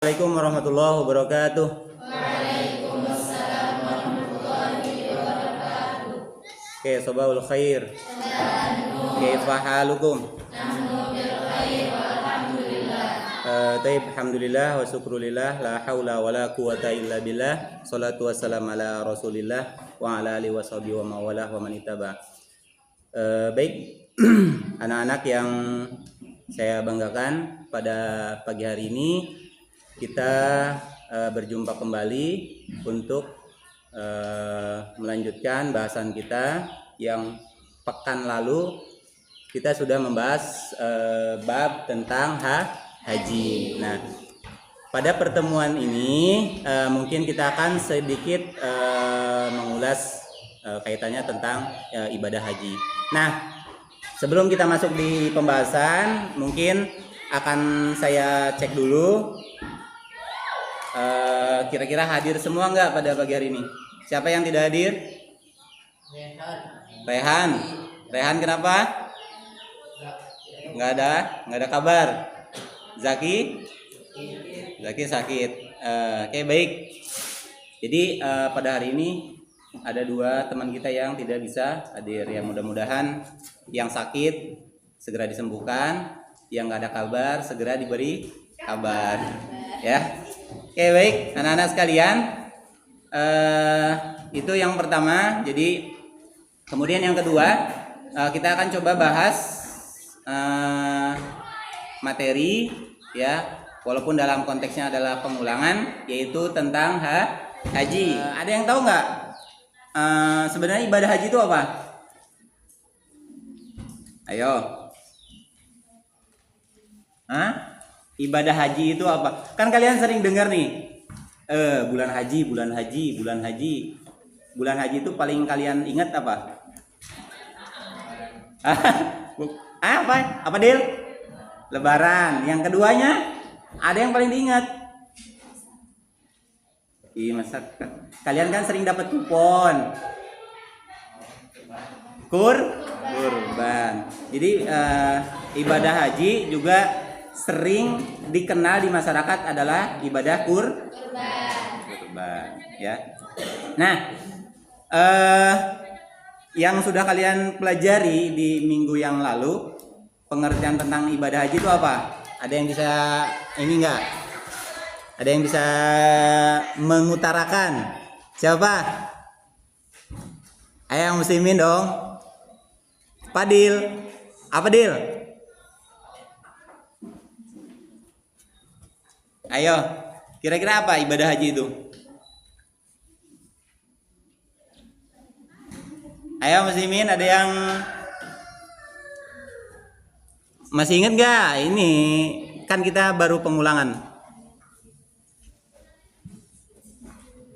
Assalamualaikum warahmatullahi wabarakatuh. Waalaikumsalam warahmatullahi wabarakatuh. Oke, sobahul khair. Kaifa halukum? Nahnu bil khair walhamdulillah. Taib, alhamdulillah wa syukrulillah, la haula wa la quwata illa billah. Salatu wassalam ala rasulillah wa ala alihi wa sahbihi wa mawalah wa man ittaba. Baik, anak-anak yang saya banggakan, pada pagi hari ini kita berjumpa kembali untuk melanjutkan bahasan kita yang pekan lalu kita sudah membahas bab tentang haji. Nah, pada pertemuan ini mungkin kita akan sedikit mengulas kaitannya tentang ibadah haji. Nah, sebelum kita masuk di pembahasan, mungkin akan saya cek dulu kira-kira hadir semua nggak pada pagi hari ini? Siapa yang tidak hadir? Rehan kenapa? Nggak ada kabar. Zaki sakit. Oke, baik. Jadi pada hari ini ada dua teman kita yang tidak bisa hadir. Ya, mudah-mudahan yang sakit segera disembuhkan, yang nggak ada kabar segera diberi kabar. Ya, oke, baik anak-anak sekalian. Itu yang pertama. Jadi kemudian yang kedua, kita akan coba bahas materi, ya, walaupun dalam konteksnya adalah pengulangan, yaitu tentang haji. Ada yang tahu nggak sebenarnya ibadah haji itu apa? Ayo. Ibadah haji itu apa? Kan kalian sering dengar nih, bulan haji. Bulan haji itu paling kalian ingat apa? Apa Del? Lebaran. Yang keduanya ada yang paling diingat? Masa kalian kan sering dapat kupon kurban. Jadi ibadah haji juga sering dikenal di masyarakat adalah ibadah kurban, ya. Nah, yang sudah kalian pelajari di minggu yang lalu, pengertian tentang ibadah haji itu apa? Ada yang bisa ini enggak? Ada yang bisa mengutarakan? Siapa? Ayo muslimin dong. Padil. Apa Dil? Ayo. Kira-kira apa ibadah haji itu? Ayo muslimin, ada yang masih ingat gak? Ini kan kita baru pengulangan.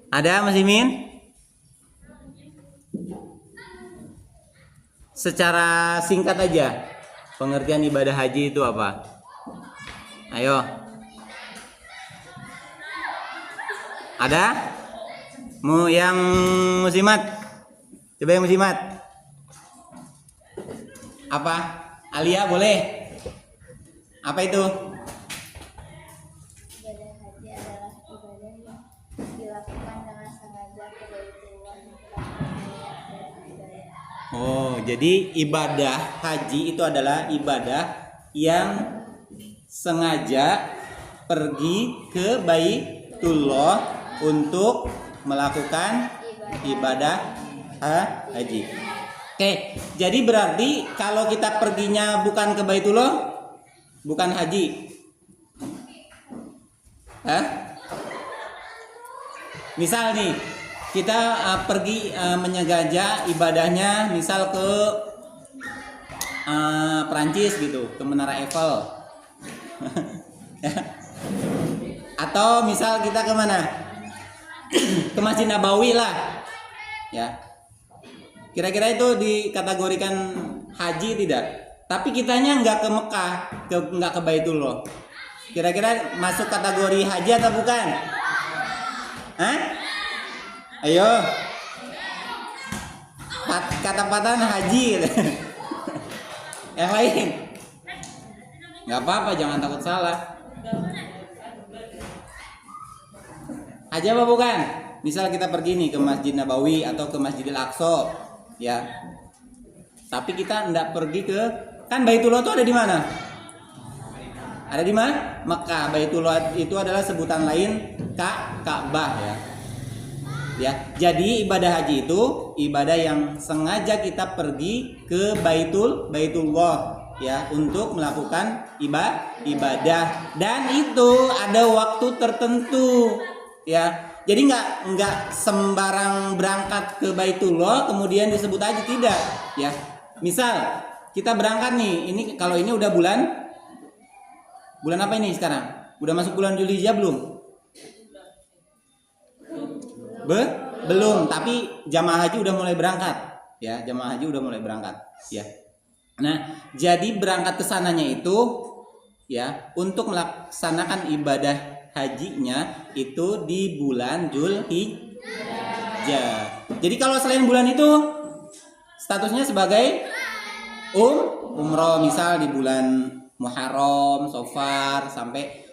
Ada muslimin? Secara singkat aja, pengertian ibadah haji itu apa? Ayo. Ada? Mau yang muslimat? Coba yang muslimat. Apa? Alia boleh? Apa itu? Ibadah haji adalah ibadah yang dilakukan dengan sengaja ke Baitullah dan ibadah. Oh, jadi ibadah haji itu adalah ibadah yang sengaja pergi ke Baitullah untuk melakukan ibadah haji. Oke, jadi berarti kalau kita perginya bukan ke Baitullah, bukan haji. Misal nih, kita pergi menyengaja ibadahnya misal ke Perancis gitu, ke Menara Eiffel. Atau misal kita ke mana? Ke Masjid Nabawi lah. Ya. Kira-kira itu dikategorikan haji tidak? Tapi kitanya nggak ke Mekah, nggak ke Baitullah. Kira-kira masuk kategori haji atau bukan? Ayo. Kata-kata haji. Yang lain. Nggak apa-apa, jangan takut salah. Haji apa bukan? Misal kita pergi nih ke Masjid Nabawi atau ke Masjidil Aqsa, ya. Tapi kita enggak pergi ke, kan Baitullah itu ada di mana? Ada di mana? Mekah. Baitullah itu adalah sebutan lain Ka'bah, ya. Ya, jadi ibadah haji itu ibadah yang sengaja kita pergi ke Baitullah, ya, untuk melakukan ibadah, dan itu ada waktu tertentu, ya. Jadi nggak sembarang berangkat ke Baitullah kemudian disebut haji, tidak, ya. Misal kita berangkat nih, ini kalau ini udah bulan apa ini sekarang? Udah masuk bulan Zulhijjah belum? Belum, tapi jamaah haji udah mulai berangkat, ya. Jamaah haji udah mulai berangkat, ya. Nah, jadi berangkat ke sananya itu, ya, untuk melaksanakan ibadah hajinya itu di bulan Zulhijjah. Jadi kalau selain bulan itu statusnya sebagai umroh, misal di bulan Muharram, Safar, sampai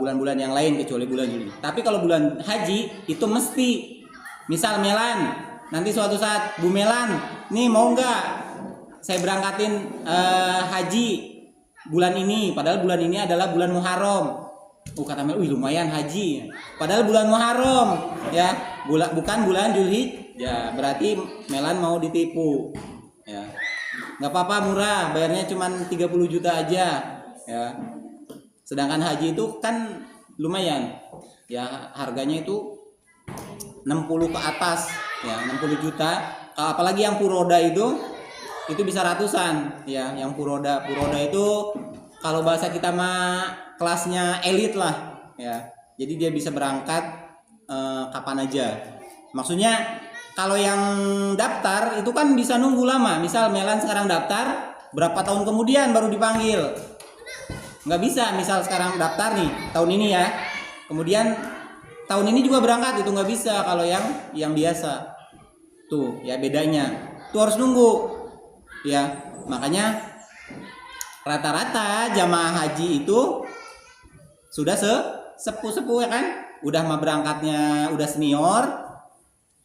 bulan-bulan yang lain kecuali bulan Juli. Tapi kalau bulan haji itu mesti, misal Melan, nanti suatu saat Bu Melan, nih mau nggak saya berangkatin haji bulan ini, padahal bulan ini adalah bulan Muharram. Kata Mel, lumayan haji, padahal bulan Muharram, ya, bukan bulan Zulhijjah. Berarti Melan mau ditipu, ya. Nggak apa-apa, murah, bayarnya cuma 30 juta aja, ya. Sedangkan haji itu kan lumayan, ya, harganya itu 60 ke atas, ya, 60 juta. Apalagi yang puroda itu bisa ratusan, ya. Yang puroda itu kalau bahasa kita mah kelasnya elit lah, ya. Jadi dia bisa berangkat kapan aja. Maksudnya kalau yang daftar itu kan bisa nunggu lama. Misal Melan sekarang daftar, berapa tahun kemudian baru dipanggil? Nggak bisa. Misal sekarang daftar nih tahun ini, ya, kemudian tahun ini juga berangkat, itu nggak bisa kalau yang biasa. Tuh, ya, bedanya. Tuh harus nunggu, ya. Makanya rata-rata jamaah haji itu sudah sepuh-sepuh, ya kan? Udah mah berangkatnya udah senior,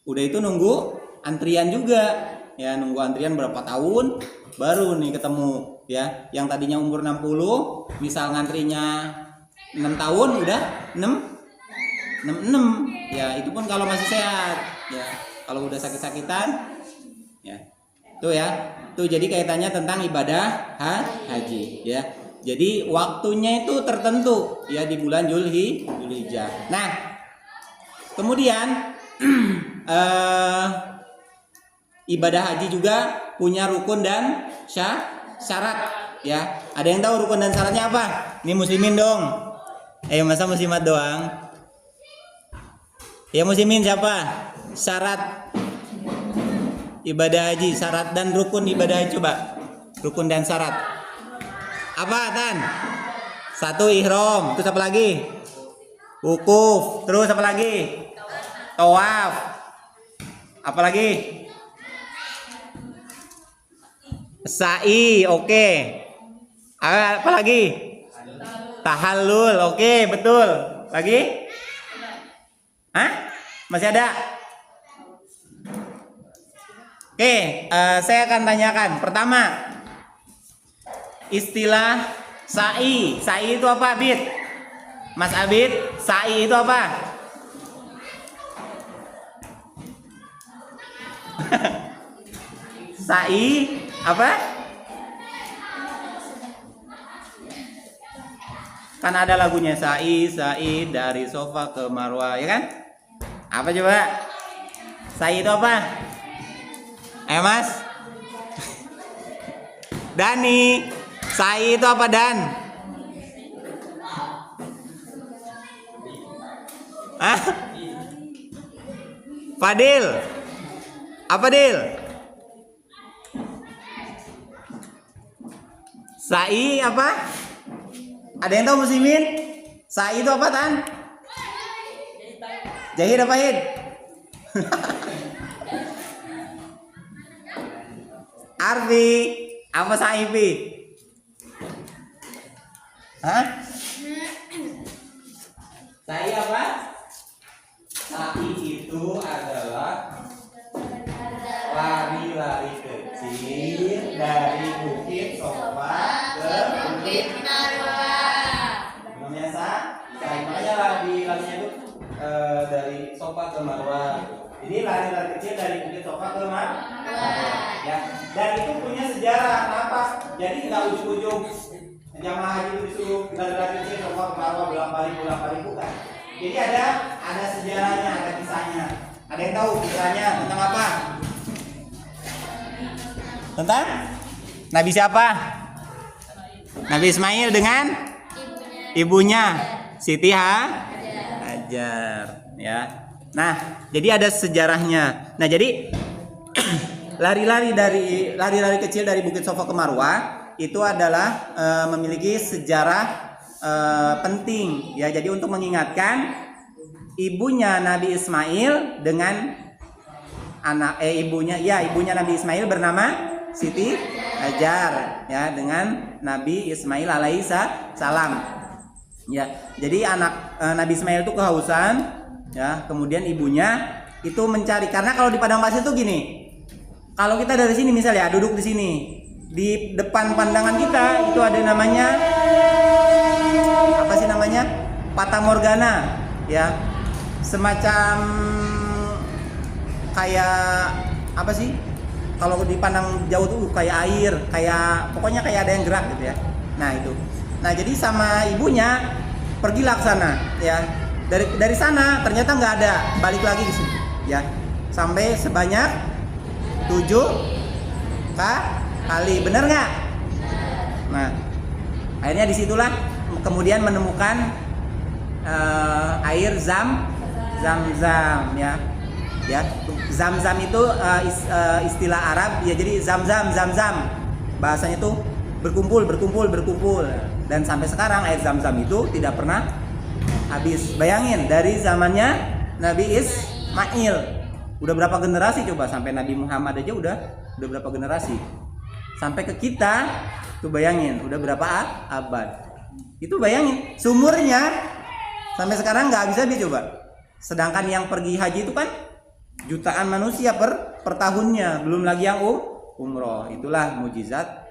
udah itu nunggu antrian juga, ya, nunggu antrian berapa tahun baru nih ketemu, ya. Yang tadinya umur 60, misal ngantrinya 6 tahun, udah 66, ya. Itu pun kalau masih sehat, ya. Kalau udah sakit-sakitan, ya. Tuh, ya. Tuh, jadi kaitannya tentang ibadah haji, ya. Jadi waktunya itu tertentu, ya, di bulan Zulhijjah. Nah, kemudian ibadah haji juga punya rukun dan syarat, ya. Ada yang tahu rukun dan syaratnya apa? Ini muslimin dong. Masa muslimat doang? Ya, muslimin siapa? Syarat ibadah haji, syarat dan rukun ibadah haji, coba. Rukun dan syarat. Apa, Tan? 1, ihram. Terus apa lagi? Wukuf. Terus apa lagi? Tawaf. Apa lagi? Sa'i. Oke. Apa lagi? Tahallul. Oke, betul. Lagi? Hah? Masih ada? Oke, saya akan tanyakan. Pertama, istilah sa'i. Sa'i itu apa, Abid? Mas Abid, sa'i itu apa? Sa'i apa? Kan ada lagunya, sa'i dari sofa ke Marwah, ya kan? Apa coba? Sa'i itu apa? Ayo, Mas. Dani, sa'i itu apa, Dan? Hah? Fadil, apa, Dil? Sa'i apa? Ada yang tahu, muslimin? Sa'i itu apa, Tan? Jahit apa, Hid? Arfi, apa sa'i, Fi? Hah? Sa'i apa? Sa'i itu adalah lari-lari kecil dari Bukit Sofa ke Bukit Marwah. Namanya sa'i. Makanya larinya itu dari Sofa ke Marwah. Jadi lari-lari kecil dari Bukit Sofa ke Marwah. Ya. Dan itu punya sejarah. Kenapa? Jadi nggak ujung-ujung jamaah haji itu disuruh lari-lari kecil Sofa ke Marwah bolak-balik bukan. Jadi ada sejarahnya, ada kisahnya. Ada yang tahu kisahnya tentang apa? Tentang Nabi siapa? Nabi Ismail dengan ibunya Siti Hajar, ya. Nah, jadi ada sejarahnya. Nah, jadi lari-lari kecil dari Bukit Sofa ke Marwah itu adalah memiliki sejarah penting, ya. Jadi untuk mengingatkan ibunya Nabi Ismail dengan ibunya Nabi Ismail bernama Siti Hajar, ya, dengan Nabi Ismail alaihi salam. Ya, jadi anak Nabi Ismail itu kehausan, ya, kemudian ibunya itu mencari, karena kalau di padang pasir tuh gini. Kalau kita dari sini misalnya duduk di sini, di depan pandangan kita itu ada namanya apa sih namanya? Fata Morgana, ya. Semacam kayak apa sih? Kalau dipandang jauh tuh kayak air, pokoknya kayak ada yang gerak gitu ya. Nah, itu. Nah, jadi sama ibunya pergilah ke sana, ya. Dari sana ternyata nggak ada, balik lagi ke sini, ya. Sampai sebanyak 7 kali, bener nggak? Nah, akhirnya disitulah kemudian menemukan air Zam-Zam, ya. Ya, Zam-Zam itu istilah Arab, ya. Jadi Zam-Zam, bahasanya tuh berkumpul, dan sampai sekarang air Zam-Zam itu tidak pernah habis. Bayangin dari zamannya Nabi Ismail, udah berapa generasi coba, sampai Nabi Muhammad aja udah berapa generasi, sampai ke kita tuh bayangin udah berapa abad. Itu bayangin sumurnya sampai sekarang nggak habis coba. Sedangkan yang pergi haji itu kan jutaan manusia per tahunnya, belum lagi yang umroh. Itulah mukjizat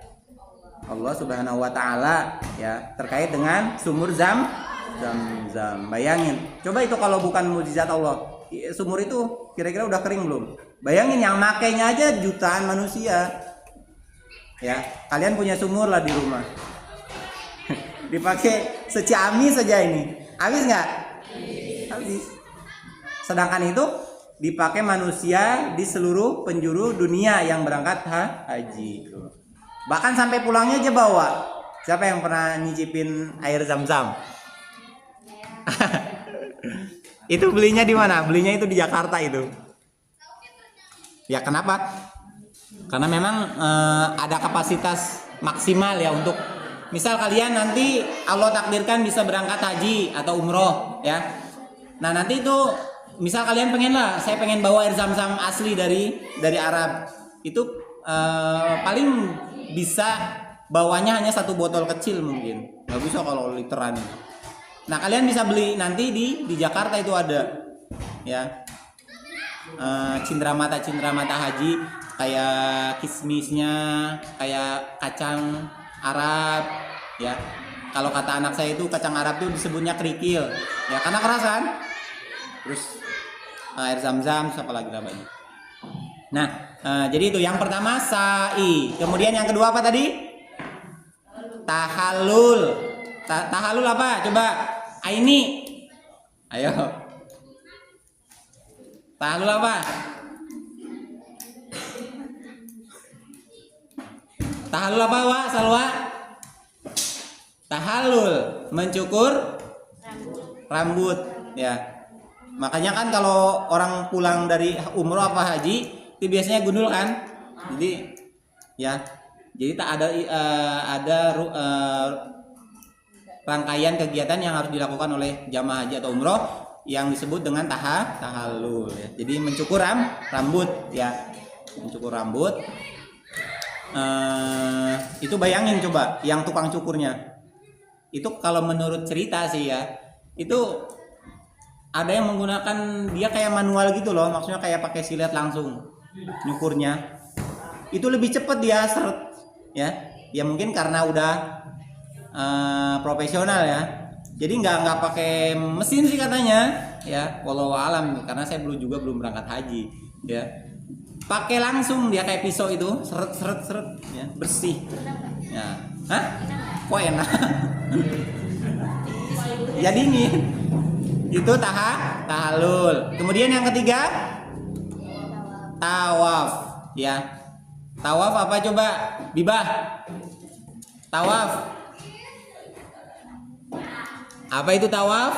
Allah Subhanahu wa taala, ya, terkait dengan sumur Zam-Zam. Bayangin, coba itu kalau bukan mukjizat Allah, sumur itu kira-kira udah kering belum? Bayangin yang makainya aja jutaan manusia. Ya, kalian punya sumur lah di rumah. Dipakai Ciamis saja ini. Habis nggak? Habis. Sedangkan itu dipakai manusia di seluruh penjuru dunia yang berangkat haji. Bahkan sampai pulangnya aja bawa. Siapa yang pernah nyicipin air Zam-Zam? Itu belinya di mana? Belinya itu di Jakarta itu. Ya, kenapa? Karena memang ada kapasitas maksimal, ya, untuk misal kalian nanti Allah takdirkan bisa berangkat haji atau umroh, ya. Nah, nanti itu misal kalian saya pengen bawa air Zam-Zam asli dari Arab. Itu paling bisa bawanya hanya 1 botol kecil mungkin. Nggak bisa kalau literan. Nah, kalian bisa beli nanti di Jakarta itu ada, ya. Cindramata haji, kayak kismisnya, kayak kacang Arab, ya. Kalau kata anak saya itu kacang Arab tuh disebutnya kerikil, ya, karena kerasan. Terus air Zam-Zam, apa lagi namanya? Nah, jadi itu yang pertama sa'i. Kemudian yang kedua apa tadi? Tahallul. Tahallul apa? Coba Aini. Ayo. Tahallul apa? Tahallul apa, Wak? Salwa? Tahallul mencukur rambut, ya. Makanya kan kalau orang pulang dari umroh apa haji itu biasanya gundul kan. Jadi, ya. Jadi tak ada rangkaian kegiatan yang harus dilakukan oleh jamaah haji atau umroh yang disebut dengan tahallul, ya. Jadi mencukur rambut, ya. Mencukur rambut. Itu bayangin coba yang tukang cukurnya. Itu kalau menurut cerita sih, ya, itu ada yang menggunakan dia kayak manual gitu loh, maksudnya kayak pakai silet langsung nyukurnya. Itu lebih cepat dia seret ya. Ya mungkin karena udah profesional ya. Jadi nggak pakai mesin sih katanya ya. Walau alam karena saya belum berangkat haji ya. Pakai langsung dia kayak pisau itu seret ya, bersih. Ya. Hah? Kok enak? Ya dingin. Itu tahalul. Kemudian yang ketiga tawaf ya. Tawaf apa coba? Bibah. Tawaf. Apa itu tawaf?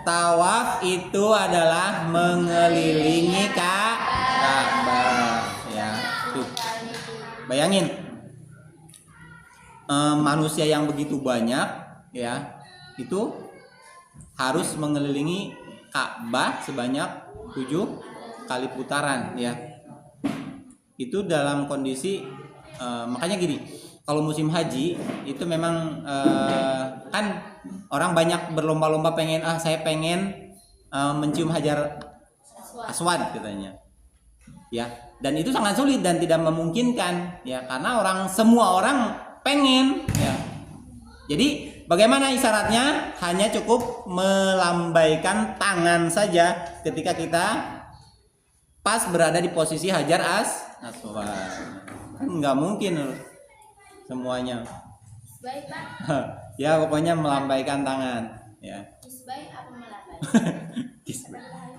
Tawaf itu adalah mengelilingi Ka'bah ya. Tuh. Bayangin. Manusia yang begitu banyak ya, itu harus mengelilingi Ka'bah sebanyak 7 kali putaran ya. Itu dalam kondisi makanya gini, kalau musim haji itu memang kan orang banyak berlomba-lomba pengen saya pengen mencium hajar aswad katanya ya, dan itu sangat sulit dan tidak memungkinkan ya, karena semua orang pengen ya. Jadi bagaimana isyaratnya? Hanya cukup melambaikan tangan saja ketika kita pas berada di posisi hajar aswad. Kan nggak mungkin semuanya. Isbai Pak. Ya pokoknya melambaikan tangan ya. Isbai apa melambai?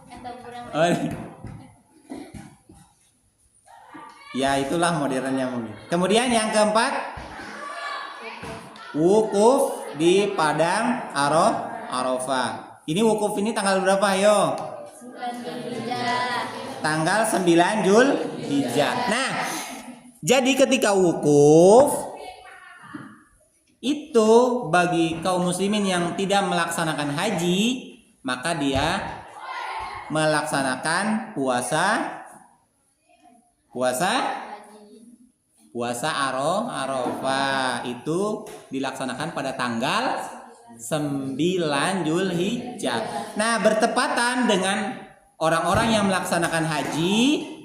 Atau kurang Oh, ya itulah modernnya mungkin. Kemudian yang keempat, wukuf di padang Arafah. Ini wukuf ini tanggal berapa ayo? 9 Zulhijjah. Tanggal 9 Zulhijjah. Nah, jadi ketika wukuf itu bagi kaum muslimin yang tidak melaksanakan haji, maka dia melaksanakan puasa Arafah. Itu dilaksanakan pada tanggal 9 Zulhijjah. Nah, bertepatan dengan orang-orang yang melaksanakan haji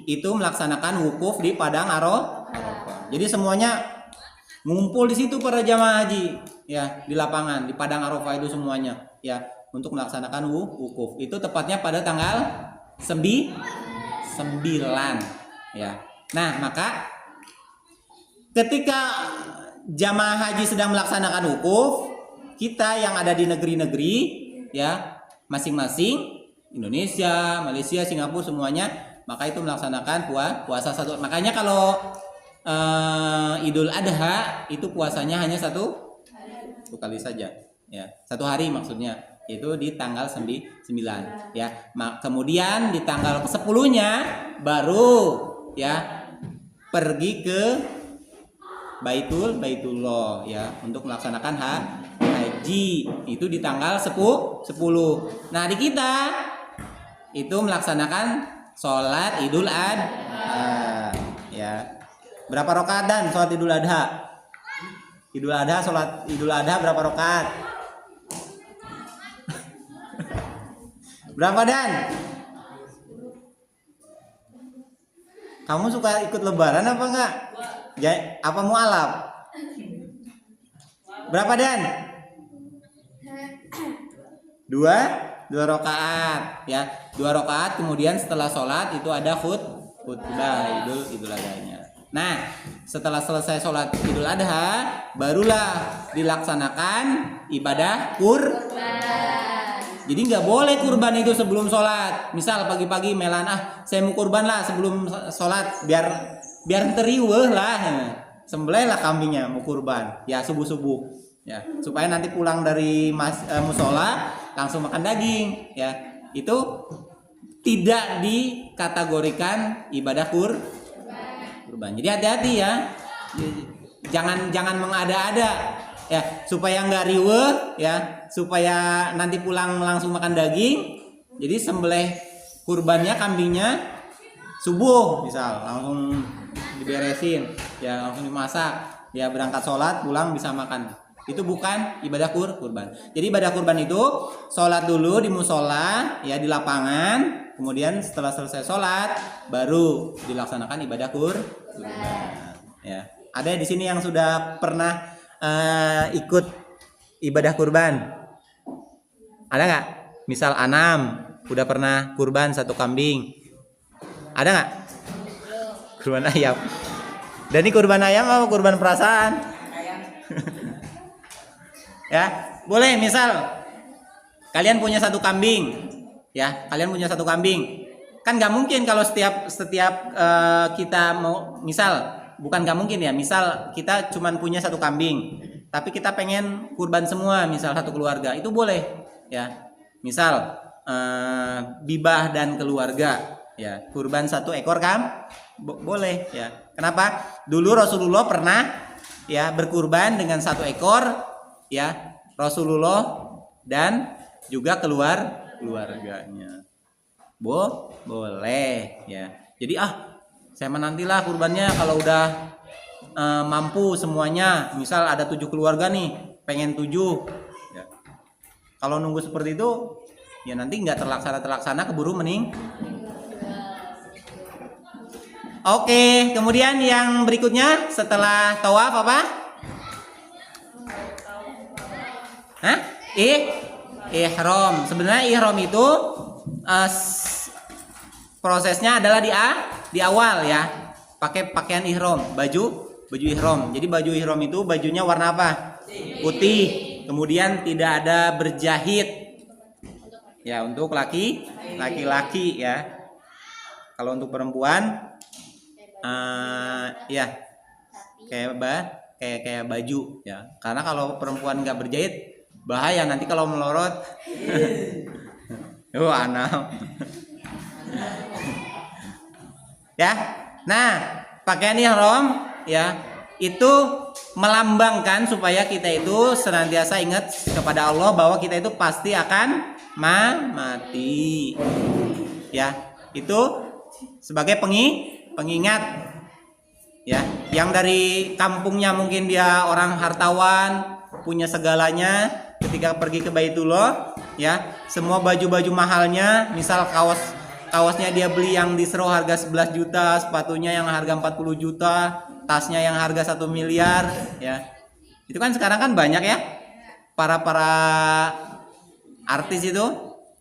itu melaksanakan wukuf di padang Arafah. Jadi semuanya ngumpul di situ para jamaah haji ya, di lapangan di padang Arafah itu semuanya ya, untuk melaksanakan wukuf. Itu tepatnya pada tanggal 9 ya. Nah, maka ketika jamaah haji sedang melaksanakan wukuf, kita yang ada di negeri-negeri ya, masing-masing Indonesia, Malaysia, Singapura semuanya, maka itu melaksanakan puasa satu. Makanya kalau Idul Adha itu puasanya hanya satu kali saja ya, 1 hari maksudnya, itu di tanggal 9 ya. Kemudian di tanggal ke-10-nya baru ya pergi ke Baitullah ya, untuk melaksanakan haji. Itu di tanggal 10. Nah, di kita itu melaksanakan sholat Idul Adha ya. Berapa rakaat dan sholat Idul Adha? Sholat Idul Adha berapa rakaat? Berapa dan? Kamu suka ikut lebaran apa enggak? Apa mualaf? Berapa dan? 2 rakaat ya. 2 rakaat, kemudian setelah sholat itu ada khutbah Idul Adhanya. Nah, setelah selesai sholat Idul Adha, barulah dilaksanakan ibadah kurban. Jadi nggak boleh kurban itu sebelum sholat. Misal pagi-pagi melan, saya mau kurban lah sebelum sholat, biar teriweh lah. Sembelihlah kambingnya mau kurban. Ya subuh ya, supaya nanti pulang dari musola langsung makan daging. Ya, itu tidak dikategorikan ibadah kurban. Jadi hati-hati ya, jangan mengada-ada ya, supaya nggak riweh ya, supaya nanti pulang langsung makan daging. Jadi sembelih kurbannya, kambingnya subuh misal, langsung diberesin ya, langsung dimasak ya, berangkat sholat pulang bisa makan Itu bukan ibadah kurban. Jadi ibadah kurban itu sholat dulu di musola, ya di lapangan. Kemudian setelah selesai sholat, baru dilaksanakan ibadah kurban. Ya, ada di sini yang sudah pernah ikut ibadah kurban? Ada nggak? Misal Anam udah pernah kurban 1 kambing. Ada nggak? Kurban ayam. Dan ini kurban ayam apa kurban perasaan? Ya, boleh misal kalian punya 1 kambing, ya, kalian punya 1 kambing. Kan nggak mungkin kalau setiap kita mau, misal, bukan nggak mungkin ya, misal kita cuman punya 1 kambing, tapi kita pengen kurban semua, misal 1 keluarga, itu boleh, ya. Misal Bibah dan keluarga, ya, kurban 1 ekor boleh, ya. Kenapa? Dulu Rasulullah pernah, ya, berkurban dengan 1 ekor. Ya, Rasulullah dan juga keluarganya. Boleh, ya. Jadi saya menantilah kurbannya kalau udah mampu semuanya. Misal ada 7 keluarga nih, pengen 7. Ya. Kalau nunggu seperti itu, ya nanti nggak terlaksana keburu Oke, kemudian yang berikutnya setelah tawaf apa? Hah? Ihram. Sebenarnya ihram itu prosesnya adalah di awal, ya. Pakai pakaian ihram, baju ihram. Jadi baju ihram itu bajunya warna apa? Putih. Kemudian tidak ada berjahit. Ya, untuk laki-laki, ya. Kalau untuk perempuan ya kayak baju, ya. Karena kalau perempuan nggak berjahit bahaya nanti kalau melorot. Anak. Ya. Nah, pakaian ihram, ya, itu melambangkan supaya kita itu senantiasa ingat kepada Allah bahwa kita itu pasti akan mati. Ya, itu sebagai pengingat. Ya, yang dari kampungnya mungkin dia orang hartawan, punya segalanya, ketika pergi ke Baitullah, ya, semua baju-baju mahalnya, misal kaosnya dia beli yang di Sero harga 11 juta, sepatunya yang harga 40 juta, tasnya yang harga 1 miliar, ya. Itu kan sekarang kan banyak, ya. Para artis itu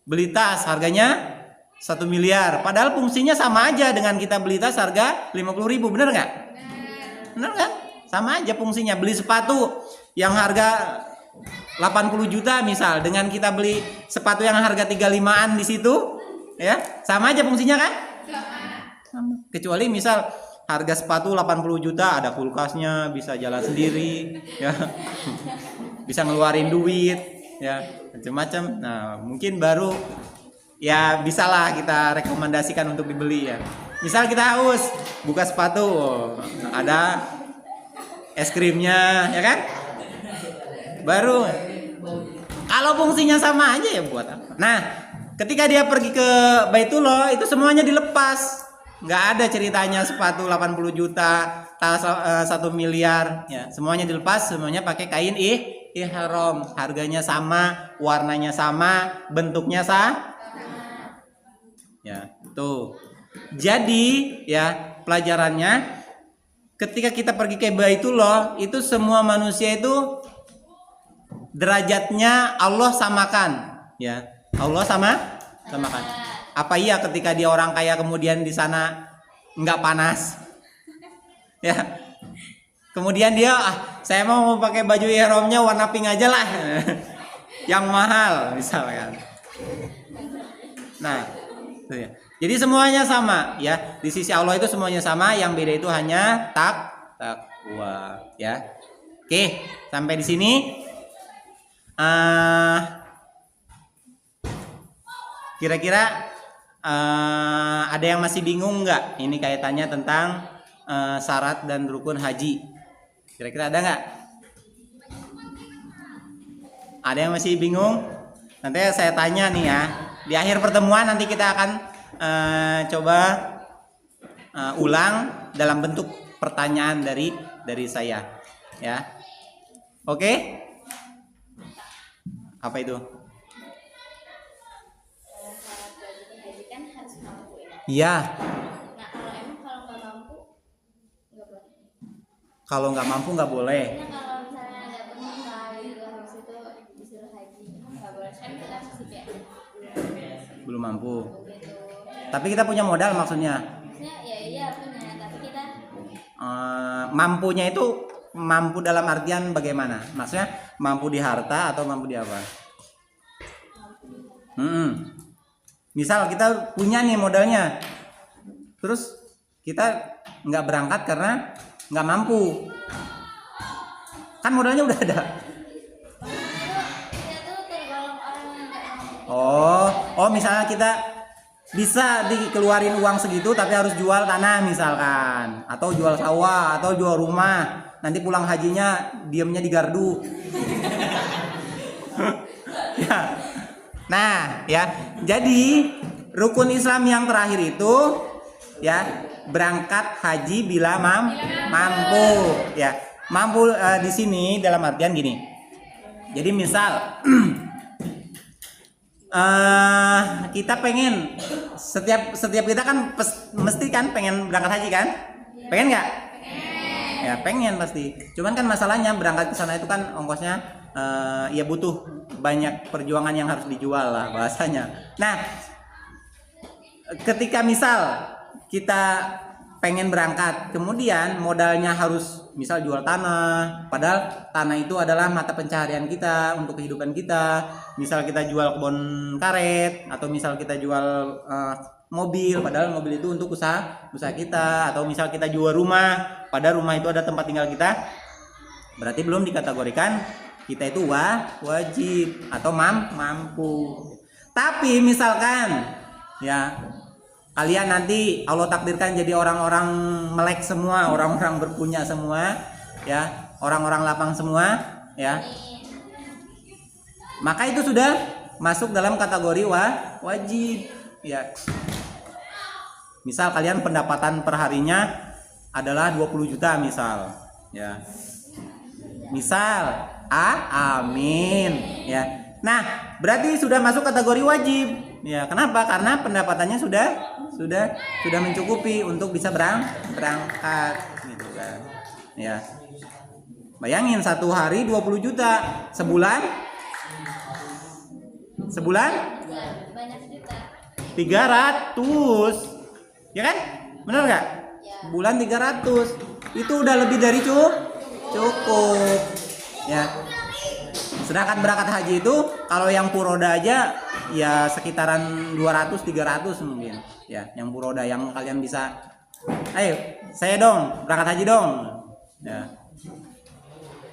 beli tas harganya 1 miliar, padahal fungsinya sama aja dengan kita beli tas harga 50.000, bener nggak? Bener kan? Sama aja fungsinya. Beli sepatu yang harga 80 juta misal dengan kita beli sepatu yang harga 35-an di situ, ya, sama aja fungsinya kan? Sama. Kecuali misal harga sepatu 80 juta ada kulkasnya, bisa jalan sendiri, ya. Bisa ngeluarin duit, ya, macam-macam. Nah, mungkin baru ya bisalah kita rekomendasikan untuk dibeli, ya. Misal kita haus, buka sepatu, ada es krimnya, ya kan? Baru. Kalau fungsinya sama aja, ya buat apa? Nah, ketika dia pergi ke Baitullah itu semuanya dilepas. Nggak ada ceritanya sepatu 80 juta, tas 1 miliar, ya. Semuanya dilepas, semuanya pakai kain ihram. Harganya sama, warnanya sama, bentuknya sama. Ya, tuh. Jadi, ya, pelajarannya ketika kita pergi ke Baitullah, itu semua manusia itu derajatnya Allah samakan, ya. Allah samakan. Apa iya ketika dia orang kaya kemudian di sana nggak panas? Ya. Kemudian dia saya mau pakai baju ihramnya warna pink aja lah. Yang mahal misalkan. Nah, itu ya. Jadi semuanya sama, ya. Di sisi Allah itu semuanya sama, yang beda itu hanya takwa, ya. Oke, sampai di sini. Kira-kira ada yang masih bingung nggak? Ini kaitannya tentang syarat dan rukun haji. Kira-kira ada nggak? Ada yang masih bingung? Nanti saya tanya nih, ya. Di akhir pertemuan nanti kita akan coba ulang dalam bentuk pertanyaan dari saya, ya. Oke? Apa itu? Syarat wajib haji kan harus mampu ya. Iya. Nah kalau nggak mampu nggak boleh. Kalau nggak mampu nggak boleh. Nah kalau misalnya nggak pernah gitu habis itu disuruh haji nggak boleh kan kita masih kayak Belum mampu. gitu. Tapi kita punya modal maksudnya. Maksudnya ya iya punya tapi kita Mampunya itu mampu dalam artian bagaimana? Maksudnya mampu di harta atau mampu di apa? Misal kita punya nih modalnya, terus kita nggak berangkat karena nggak mampu, kan modalnya udah ada. kita tuh tergolong orang yang nggak mampu. Oh, misalnya kita bisa dikeluarin uang segitu tapi harus jual tanah misalkan, atau jual sawah, atau jual rumah. Nanti pulang hajinya diemnya di gardu. Ya. Nah, ya. Jadi rukun Islam yang terakhir itu ya berangkat haji bila mampu. Ya, mampu di sini dalam artian gini. Jadi misal kita pengen setiap kita kan mesti kan pengen berangkat haji kan? Pengen nggak? Ya pengen pasti. Cuman kan masalahnya berangkat ke sana itu kan ongkosnya ya butuh banyak perjuangan yang harus dijual lah bahasanya. Nah, ketika misal kita pengen berangkat, kemudian modalnya harus misal jual tanah, padahal tanah itu adalah mata pencaharian kita untuk kehidupan kita. Misal kita jual kebun karet, atau misal kita jual mobil, padahal mobil itu untuk usaha kita, atau misal kita jual rumah, padahal rumah itu ada tempat tinggal kita, berarti belum dikategorikan kita itu wajib atau mampu. Tapi misalkan ya kalian nanti Allah takdirkan jadi orang-orang melek semua, orang-orang berpunya semua, ya, orang-orang lapang semua, ya. Maka itu sudah masuk dalam kategori wajib, ya. Misal kalian pendapatan perharinya adalah 20 juta misal, ya. Misal, amin, ya. Nah, berarti sudah masuk kategori wajib. Ya, kenapa? Karena pendapatannya sudah mencukupi untuk bisa berangkat gitu kan. Ya. Bayangin satu hari 20 juta, sebulan Banyak juta. 300. Ya kan? Benar nggak? Bulan 300. Itu udah lebih dari cukup. Ya. Sedangkan berangkat haji itu kalau yang puroda aja ya sekitaran 200-300 mungkin. Ya, yang puroda yang kalian bisa, ayo saya dong berangkat haji dong. Ya.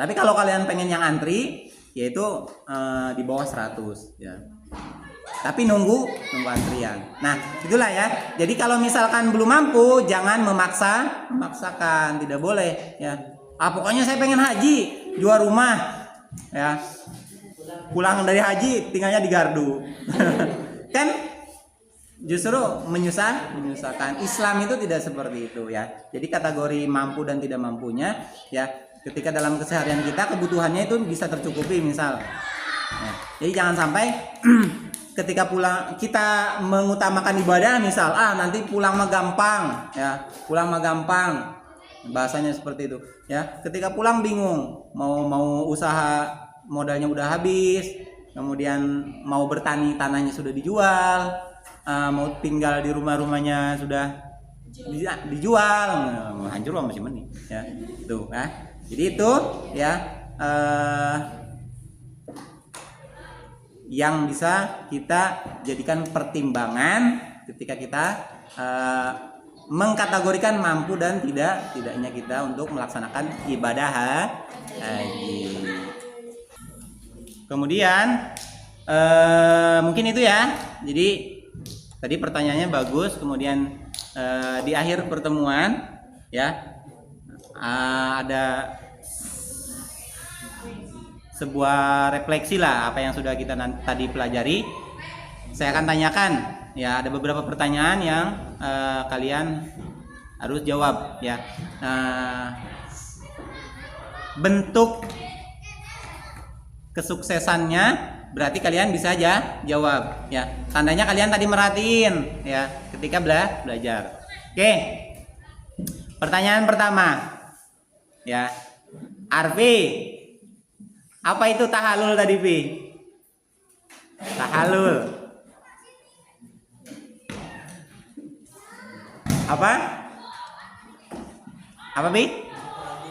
Tapi kalau kalian pengen yang antri yaitu di bawah 100 ya. Tapi nunggu antrian. Nah, itulah ya. Jadi kalau misalkan belum mampu, jangan memaksakan, tidak boleh ya. Pokoknya saya pengen haji, jual rumah. Ya. Pulang dari haji tinggalnya di gardu. Kan justru menyusahkan. Islam itu tidak seperti itu ya. Jadi kategori mampu dan tidak mampunya ya, ketika dalam keseharian kita kebutuhannya itu bisa tercukupi misal. Ya. Jadi jangan sampai ketika pulang kita mengutamakan ibadah misal, nanti pulang mah gampang ya, pulang mah gampang, bahasanya seperti itu ya. Ketika pulang bingung mau usaha, modalnya udah habis, kemudian mau bertani tanahnya sudah dijual, mau tinggal di rumahnya sudah dijual, hancur lah masih mending ya. Tuh ya. Jadi itu ya yang bisa kita jadikan pertimbangan ketika kita mengkategorikan mampu dan tidaknya kita untuk melaksanakan ibadah haji. Kemudian mungkin itu ya. Jadi tadi pertanyaannya bagus. Kemudian di akhir pertemuan ya ada sebuah refleksi lah apa yang sudah kita tadi pelajari. Saya akan tanyakan ya, ada beberapa pertanyaan yang kalian harus jawab ya. Bentuk kesuksesannya berarti kalian bisa aja jawab ya. Tandanya kalian tadi merhatiin ya ketika belajar. Oke. Pertanyaan pertama. Ya. Arfi. Apa itu tahalul tadi, Pi? Tahalul. Apa? Apa, Pi?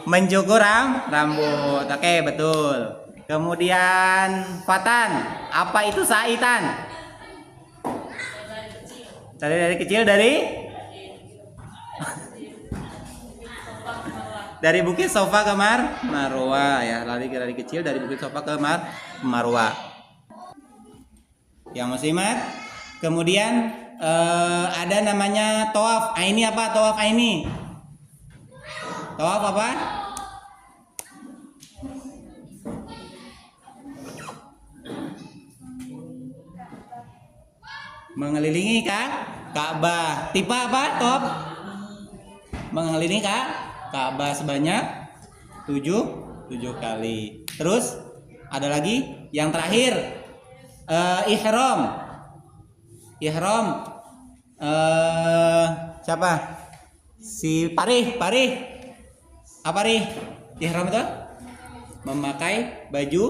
Mencukur rambut. Oke, betul. Kemudian Fatan, apa itu saitan? Dari kecil dari Bukit Sofa ke Marwa ya, dari kecil dari Bukit Sofa ke Marwa. Yang muslimat. Kemudian ada namanya tawaf aini. Apa tawaf aini? Tawaf apa? Mengelilingi Ka'bah. Tipe apa? Tawaf mengelilingi Ka'bah sebanyak 7 kali. Terus ada lagi yang terakhir ihram. Siapa? Si Parih. Apa Rih? Ihram itu memakai baju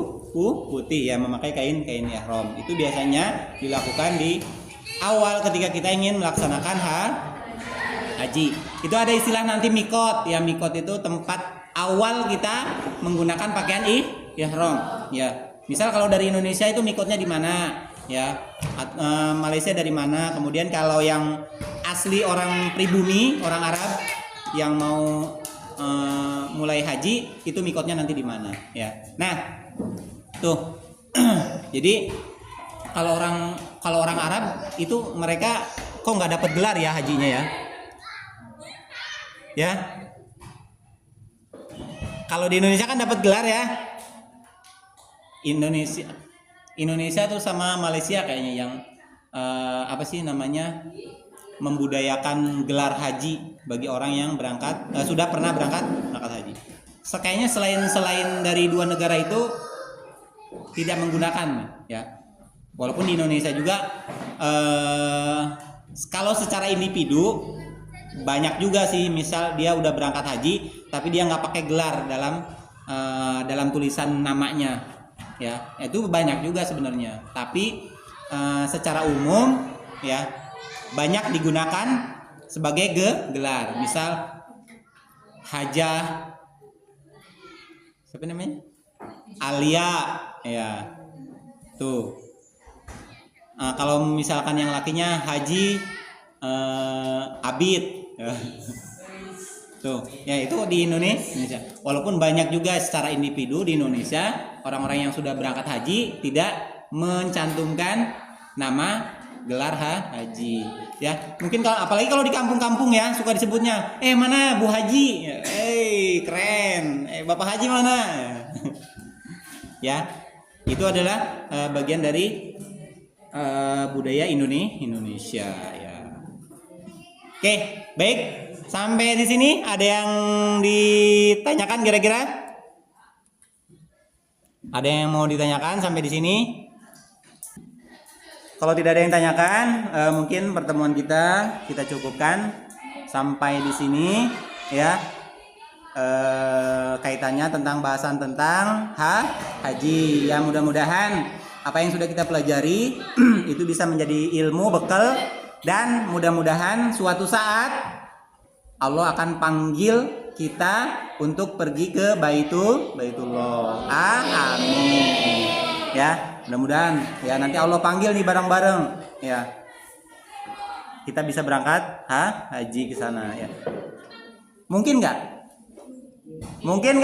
putih ya, memakai kain ihram. Itu biasanya dilakukan di awal ketika kita ingin melaksanakan haji. Itu ada istilah nanti mikot ya. Mikot itu tempat awal kita menggunakan pakaian ihram ya. Misal kalau dari Indonesia itu mikotnya di mana ya, Malaysia dari mana. Kemudian kalau yang asli orang pribumi, orang Arab yang mau mulai haji, itu mikotnya nanti di mana ya. Nah tuh jadi kalau orang Arab itu mereka kok nggak dapat gelar ya hajinya ya. Kalau di Indonesia kan dapat gelar ya. Indonesia tuh sama Malaysia kayaknya yang apa sih namanya, membudayakan gelar haji bagi orang yang berangkat sudah pernah berangkat haji. Kayaknya selain dari dua negara itu tidak menggunakan ya. Walaupun di Indonesia juga kalau secara individu banyak juga sih, misal dia udah berangkat haji tapi dia nggak pakai gelar dalam tulisan namanya ya, itu banyak juga sebenarnya. Tapi secara umum ya banyak digunakan sebagai gelar. Misal Hajah, siapa namanya, Alia ya tuh. Kalau misalkan yang lakinya Haji Abid tuh ya, itu di Indonesia. Walaupun banyak juga secara individu di Indonesia orang-orang yang sudah berangkat haji tidak mencantumkan nama gelar haji ya. Mungkin apalagi kalau di kampung-kampung ya suka disebutnya mana Bu Haji, keren, Bapak Haji mana ya. Itu adalah bagian dari budaya Indonesia ya. Oke, baik. Sampai di sini ada yang ditanyakan kira-kira? Ada yang mau ditanyakan sampai di sini? Kalau tidak ada yang tanyakan, mungkin pertemuan kita cukupkan sampai di sini ya. Kaitannya tentang bahasan tentang haji. Ya, mudah-mudahan apa yang sudah kita pelajari itu bisa menjadi ilmu bekal, dan mudah-mudahan suatu saat Allah akan panggil kita untuk pergi ke Baitullah. Amin. Ya, mudah-mudahan ya nanti Allah panggil nih bareng-bareng ya. Kita bisa berangkat haji ke sana ya. Mungkin nggak? Mungkin.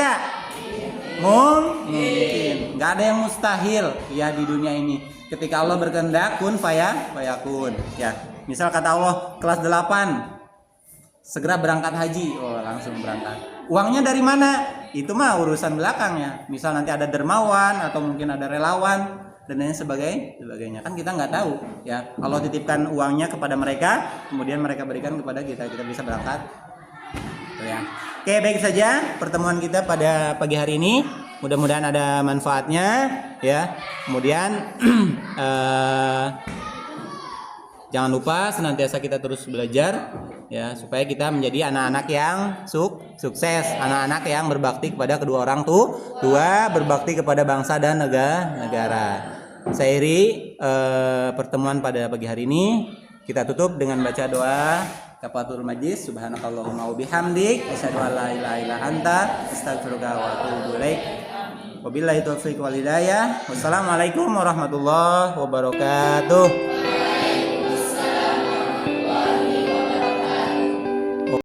Nggak ada yang mustahil ya di dunia ini. Ketika Allah berkehendak kun fayakun ya. Misal kata Allah kelas 8 segera berangkat haji, langsung berangkat. Uangnya dari mana? Itu mah urusan belakangnya. Misal nanti ada dermawan atau mungkin ada relawan dan lain sebagainya. Kan kita nggak tahu ya. Allah titipkan uangnya kepada mereka, kemudian mereka berikan kepada kita bisa berangkat. Ya. Oke, baik saja pertemuan kita pada pagi hari ini. Mudah-mudahan ada manfaatnya ya. Kemudian jangan lupa senantiasa kita terus belajar ya, supaya kita menjadi anak-anak yang sukses, anak-anak yang berbakti kepada kedua orang tua, berbakti kepada bangsa dan negara. Saya iri pertemuan pada pagi hari ini. Kita tutup dengan baca doa kafaratul majlis. Subhanakallahumma wa bihamdik asyhadu an la ilaha illa anta astaghfiruka wa atubu ilaik. Wabillahi taufiq wal hidayah. Wassalamualaikum warahmatullahi wabarakatuh.